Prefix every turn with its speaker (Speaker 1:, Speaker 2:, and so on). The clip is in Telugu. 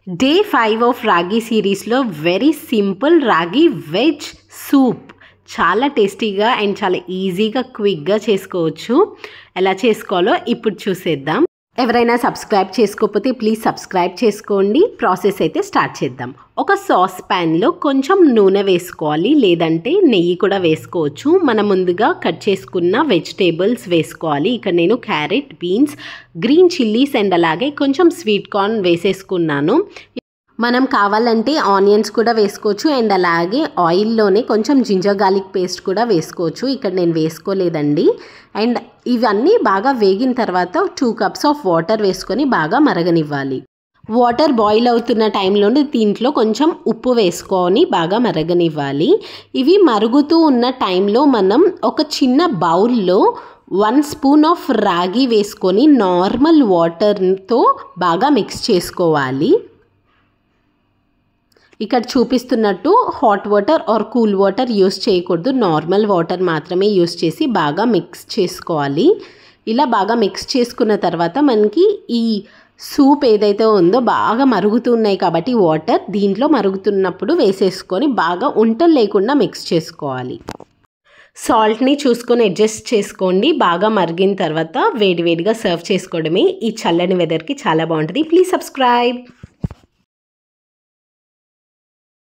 Speaker 1: డే 5 ఆఫ్ రాగి సిరీస్లో వెరీ సింపుల్ రాగి వెజ్ సూప్ చాలా టేస్టీగా అండ్ చాలా ఈజీగా క్విక్గా చేసుకోవచ్చు. ఎలా చేసుకోవాలో ఇప్పుడు చూసేద్దాం. ఎవరైనా సబ్స్క్రైబ్ చేసుకోకపోతే ప్లీజ్ సబ్స్క్రైబ్ చేసుకోండి. ప్రాసెస్ అయితే స్టార్ట్ చేద్దాం. ఒక సాస్ ప్యాన్లో కొంచెం నూనె వేసుకోవాలి, లేదంటే నెయ్యి కూడా వేసుకోవచ్చు. మనం ముందుగా కట్ చేసుకున్న వెజిటేబుల్స్ వేసుకోవాలి. ఇక్కడ నేను carrot, beans, green chillies and అలాగే కొంచెం స్వీట్ కార్న్ వేసేసుకున్నాను. మనం కావాలంటే ఆనియన్స్ కూడా వేసుకోవచ్చు అండ్ అలాగే ఆయిల్లోనే కొంచెం జింజర్ గార్లిక్ పేస్ట్ కూడా వేసుకోవచ్చు. ఇక్కడ నేను వేసుకోలేదండి. అండ్ ఇవన్నీ బాగా వేగిన తర్వాత 2 కప్స్ ఆఫ్ వాటర్ వేసుకొని బాగా మరగనివ్వాలి. వాటర్ బాయిల్ అవుతున్న టైంలోనే దీంట్లో కొంచెం ఉప్పు వేసుకొని బాగా మరగనివ్వాలి. ఇవి మరుగుతూ ఉన్న టైంలో మనం ఒక చిన్న బౌల్లో 1 స్పూన్ ఆఫ్ రాగి వేసుకొని నార్మల్ వాటర్తో బాగా మిక్స్ చేసుకోవాలి. ఇక్కడ చూపిస్తున్నట్టు hot water or cool water use చేయకూడదు, నార్మల్ వాటర్ మాత్రమే యూస్ చేసి బాగా మిక్స్ చేసుకోవాలి. ఇలా బాగా మిక్స్ చేసుకున్న తర్వాత మనకి ఈ సూప్ ఏదైతే ఉందో బాగా మరుగుతున్నాయి కాబట్టి వాటర్ దీంట్లో మరుగుతున్నప్పుడు వేసేసుకొని బాగా ఉంటలు లేకుండా మిక్స్ చేసుకోవాలి. సాల్ట్ని చూసుకొని అడ్జస్ట్ చేసుకోండి. బాగా మరిగిన తర్వాత వేడివేడిగా సర్వ్ చేసుకోవడమే. ఈ చల్లని వెదర్కి చాలా బాగుంటుంది. Please subscribe.